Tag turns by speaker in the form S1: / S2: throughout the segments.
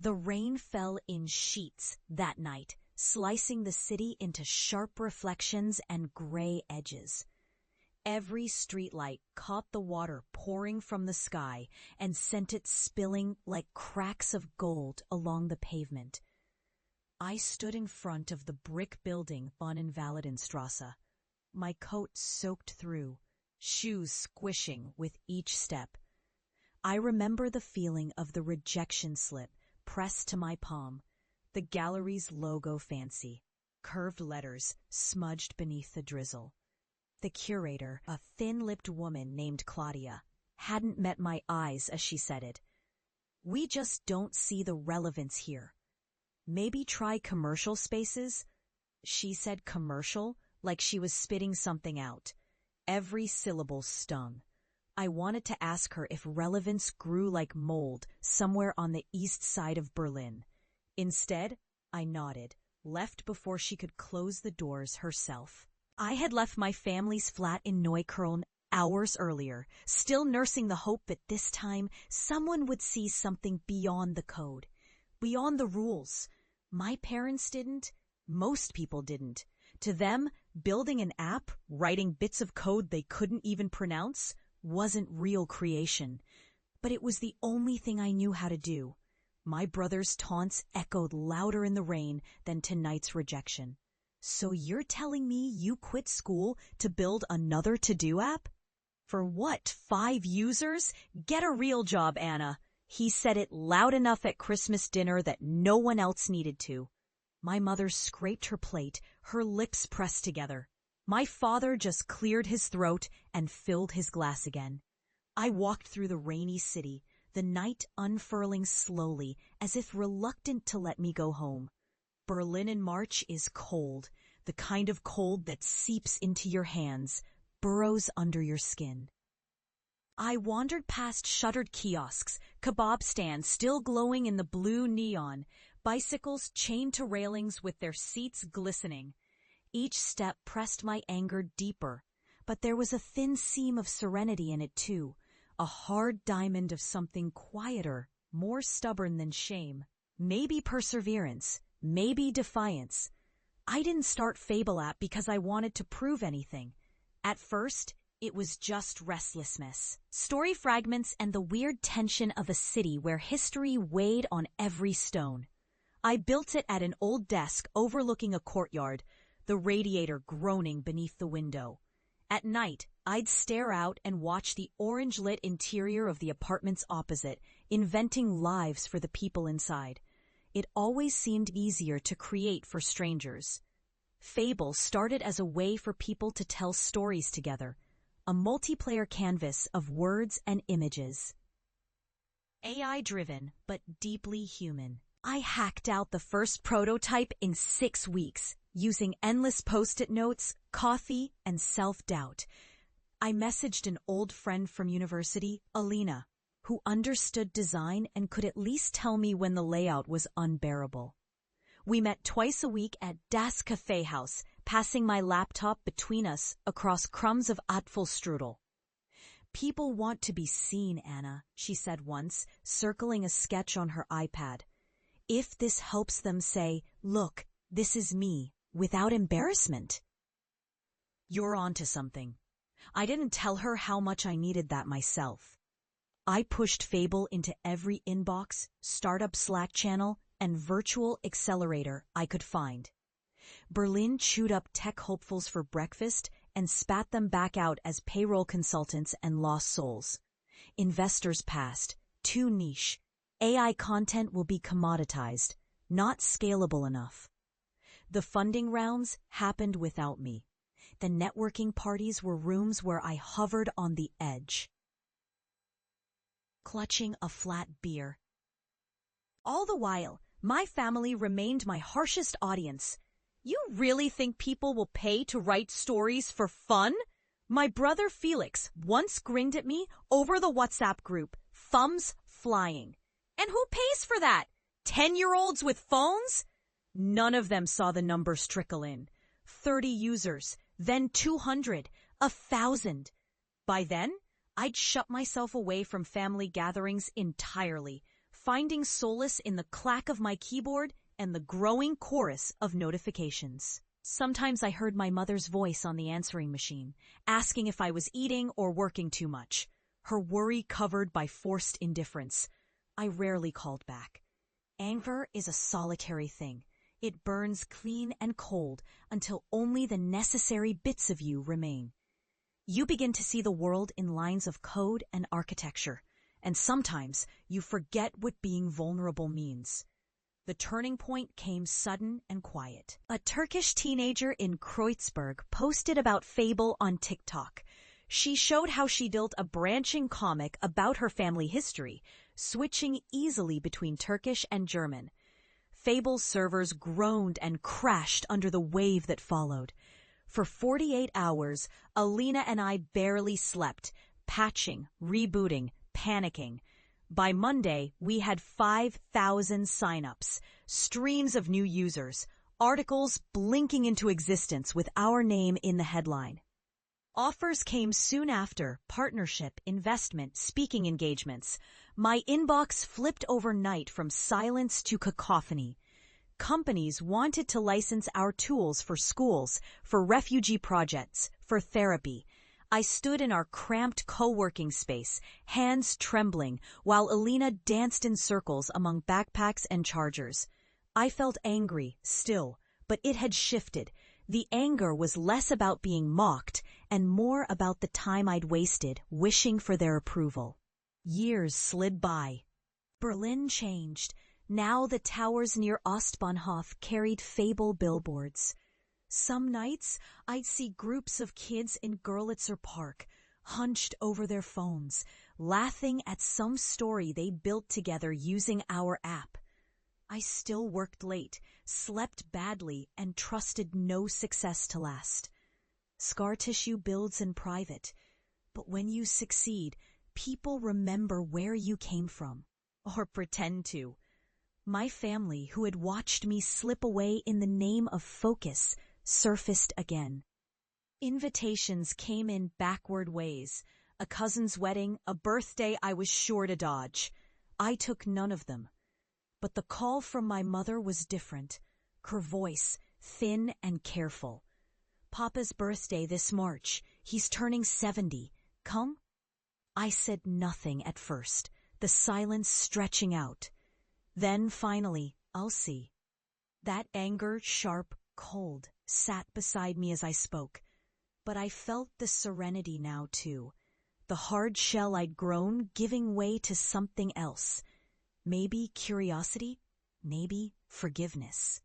S1: The rain fell in sheets that night, slicing the city into sharp reflections and gray edges. Every streetlight caught the water pouring from the sky and sent it spilling like cracks of gold along the pavement. I stood in front of the brick building on Invalidenstrasse, my coat soaked through, shoes squishing with each step. I remember the feeling of the rejection slip pressed to my palm, the gallery's logo fancy, curved letters smudged beneath the drizzle. The curator, a thin-lipped woman named Claudia, hadn't met my eyes as she said it. "We just don't see the relevance here. Maybe try commercial spaces?" She said commercial like she was spitting something out. Every syllable stung. I wanted to ask her if relevance grew like mold somewhere on the east side of Berlin. Instead, I nodded, left before she could close the doors herself. I had left my family's flat in Neukölln hours earlier, still nursing the hope that this time someone would see something beyond the code, beyond the rules. My parents didn't. Most people didn't. To them, building an app, writing bits of code they couldn't even pronounce, wasn't real creation. But it was the only thing I knew how to do. My brother's taunts echoed louder in the rain than tonight's rejection. "So you're telling me you quit school to build another to-do app? For what, 5 users? Get a real job, Anna." He said it loud enough at Christmas dinner that no one else needed to. My mother scraped her plate, her lips pressed together. My father just cleared his throat and filled his glass again. I walked through the rainy city, the night unfurling slowly as if reluctant to let me go home. Berlin in March is cold, the kind of cold that seeps into your hands, burrows under your skin. I wandered past shuttered kiosks, kebab stands still glowing in the blue neon, bicycles chained to railings with their seats glistening. Each step pressed my anger deeper, but there was a thin seam of serenity in it too, a hard diamond of something quieter, more stubborn than shame. Maybe perseverance, maybe defiance. I didn't start FabelApp because I wanted to prove anything. At first, it was just restlessness, story fragments, and the weird tension of a city where history weighed on every stone. I built it at an old desk overlooking a courtyard, the radiator groaning beneath the window. At night, I'd stare out and watch the orange-lit interior of the apartments opposite, inventing lives for the people inside. It always seemed easier to create for strangers. Fable started as a way for people to tell stories together, a multiplayer canvas of words and images. AI-driven, but deeply human. I hacked out the first prototype in 6 weeks, using endless post-it notes, coffee, and self-doubt. I messaged an old friend from university, Alina, who understood design and could at least tell me when the layout was unbearable. We met twice a week at Das Kaffeehaus, passing my laptop between us across crumbs of Apfelstrudel. "People want to be seen, Anna," she said once, circling a sketch on her iPad. "If this helps them say, 'Look, this is me,' without embarrassment." You're onto something. I didn't tell her how much I needed that myself. I pushed Fable into every inbox, startup Slack channel, and virtual accelerator I could find. Berlin chewed up tech hopefuls for breakfast and spat them back out as payroll consultants and lost souls. Investors passed, too niche. AI content will be commoditized, not scalable enough. The funding rounds happened without me. The networking parties were rooms where I hovered on the edge, clutching a flat beer. All the while, my family remained my harshest audience. "You really think people will pay to write stories for fun?" My brother Felix once grinned at me over the WhatsApp group, thumbs flying. "And who pays for that? 10-year-olds with phones?" None of them saw the numbers trickle in. 30 users, then 200, 1,000. By then, I'd shut myself away from family gatherings entirely, finding solace in the clack of my keyboard and the growing chorus of notifications. Sometimes I heard my mother's voice on the answering machine, asking if I was eating or working too much, her worry covered by forced indifference. I rarely called back. Anger is a solitary thing. It burns clean and cold until only the necessary bits of you remain. You begin to see the world in lines of code and architecture, and sometimes you forget what being vulnerable means. The turning point came sudden and quiet. A Turkish teenager in Kreuzberg posted about Fable on TikTok. She showed how she built a branching comic about her family history, switching easily between Turkish and German. Fable's servers groaned and crashed under the wave that followed. For 48 hours, Alina and I barely slept, patching, rebooting, panicking. By Monday, we had 5,000 signups, streams of new users, articles blinking into existence with our name in the headline. Offers came soon after: partnership, investment, speaking engagements. My inbox flipped overnight from silence to cacophony. Companies wanted to license our tools for schools, for refugee projects, for therapy. I stood in our cramped co-working space, hands trembling, while Alina danced in circles among backpacks and chargers. I felt angry, still, but it had shifted. The anger was less about being mocked and more about the time I'd wasted wishing for their approval. Years slid by. Berlin changed. Now the towers near Ostbahnhof carried Fable billboards. Some nights, I'd see groups of kids in Görlitzer Park, hunched over their phones, laughing at some story they built together using our app. I still worked late, slept badly, and trusted no success to last. Scar tissue builds in private, but when you succeed, people remember where you came from, or pretend to. My family, who had watched me slip away in the name of focus, surfaced again. Invitations came in backward ways. A cousin's wedding, a birthday I was sure to dodge. I took none of them. But the call from my mother was different. Her voice, thin and careful. Papa's birthday this March. He's turning 70. Come? I said nothing at first, the silence stretching out. Then finally, I'll see. That anger, sharp, cold, sat beside me as I spoke. But I felt the serenity now, too. The hard shell I'd grown giving way to something else. Maybe curiosity, maybe forgiveness.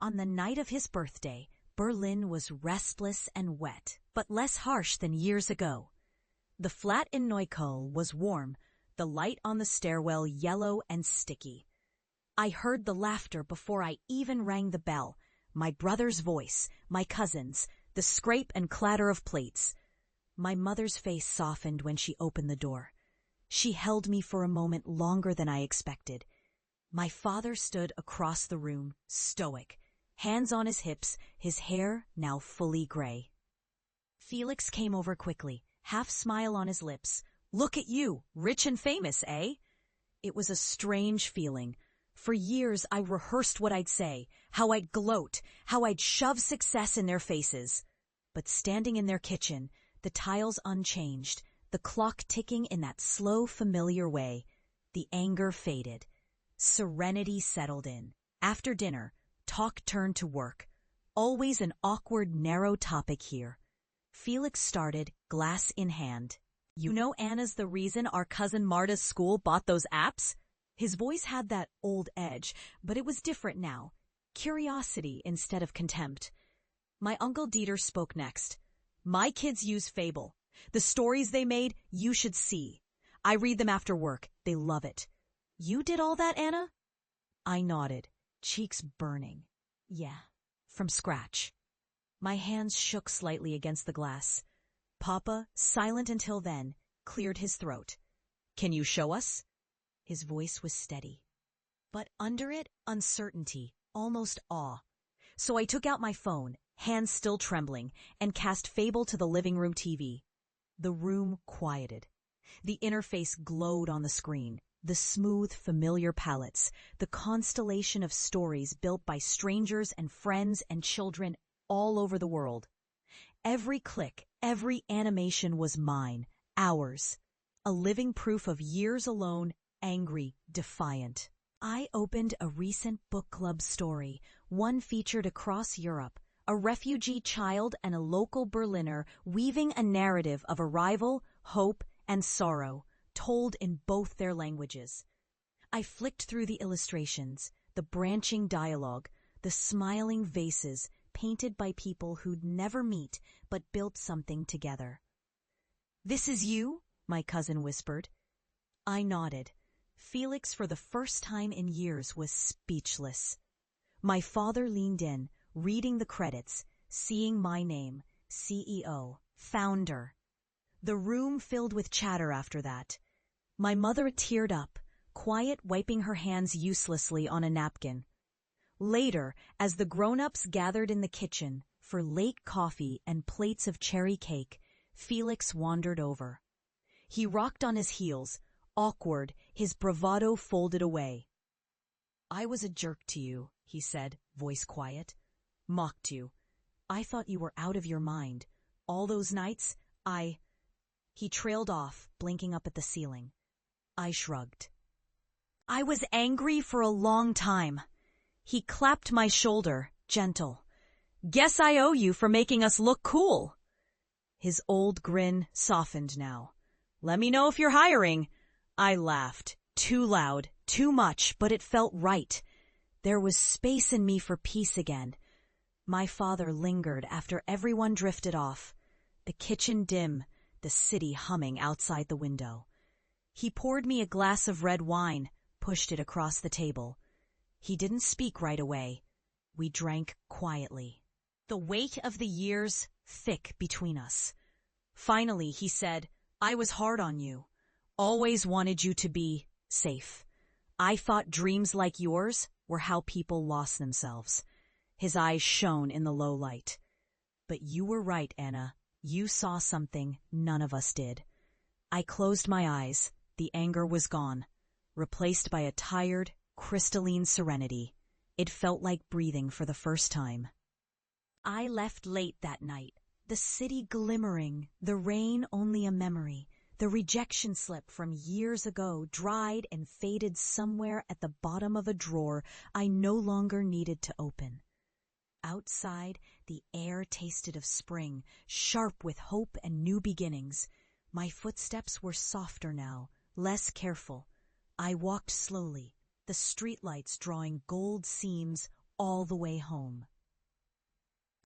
S1: On the night of his birthday, Berlin was restless and wet, but less harsh than years ago. The flat in Neukölln was warm, the light on the stairwell yellow and sticky. I heard the laughter before I even rang the bell, my brother's voice, my cousin's, the scrape and clatter of plates. My mother's face softened when she opened the door. She held me for a moment longer than I expected. My father stood across the room, stoic, hands on his hips, his hair now fully gray. Felix came over quickly, half smile on his lips. Look at you, rich and famous, eh? It was a strange feeling. For years I rehearsed what I'd say, how I'd gloat, how I'd shove success in their faces. But standing in their kitchen, the tiles unchanged, the clock ticking in that slow, familiar way, the anger faded. Serenity settled in. After dinner, talk turned to work. Always an awkward, narrow topic here. Felix started, glass in hand. You know Anna's the reason our cousin Marta's school bought those apps? His voice had that old edge, but it was different now. Curiosity instead of contempt. My Uncle Dieter spoke next. My kids use Fable. The stories they made, you should see. I read them after work. They love it. You did all that, Anna? I nodded, cheeks burning. Yeah, from scratch. My hands shook slightly against the glass. Papa, silent until then, cleared his throat. Can you show us? His voice was steady. But under it, uncertainty, almost awe. So I took out my phone, hands still trembling, and cast Fable to the living room TV. The room quieted. The interface glowed on the screen. The smooth, familiar palettes, the constellation of stories built by strangers and friends and children all over the world. Every click, every animation was mine, ours. A living proof of years alone, angry, defiant. I opened a recent book club story, one featured across Europe, a refugee child and a local Berliner weaving a narrative of arrival, hope, and sorrow, told in both their languages. I flicked through the illustrations, the branching dialogue, the smiling vases painted by people who'd never meet but built something together. "This is you?" my cousin whispered. I nodded. Felix, for the first time in years, was speechless. My father leaned in, reading the credits, seeing my name, CEO, founder. The room filled with chatter after that. My mother teared up, quiet, wiping her hands uselessly on a napkin. Later, as the grown-ups gathered in the kitchen for late coffee and plates of cherry cake, Felix wandered over. He rocked on his heels, awkward, his bravado folded away. "I was a jerk to you," he said, voice quiet. "Mocked you. I thought you were out of your mind. All those nights, He trailed off, blinking up at the ceiling. I shrugged. "I was angry for a long time." He clapped my shoulder, gentle. "Guess I owe you for making us look cool." His old grin softened now. "Let me know if you're hiring." I laughed. Too loud, too much, but it felt right. There was space in me for peace again. My father lingered after everyone drifted off. The kitchen dim, the city humming outside the window. He poured me a glass of red wine, pushed it across the table. He didn't speak right away. We drank quietly. The weight of the years thick between us. Finally, he said, "I was hard on you. Always wanted you to be safe. I thought dreams like yours were how people lost themselves." His eyes shone in the low light. "But you were right, Anna. You saw something none of us did." I closed my eyes. The anger was gone, replaced by a tired, crystalline serenity. It felt like breathing for the first time. I left late that night, the city glimmering, the rain only a memory, the rejection slip from years ago dried and faded somewhere at the bottom of a drawer I no longer needed to open. Outside, the air tasted of spring, sharp with hope and new beginnings. My footsteps were softer now, less careful. I walked slowly, the streetlights drawing gold seams all the way home.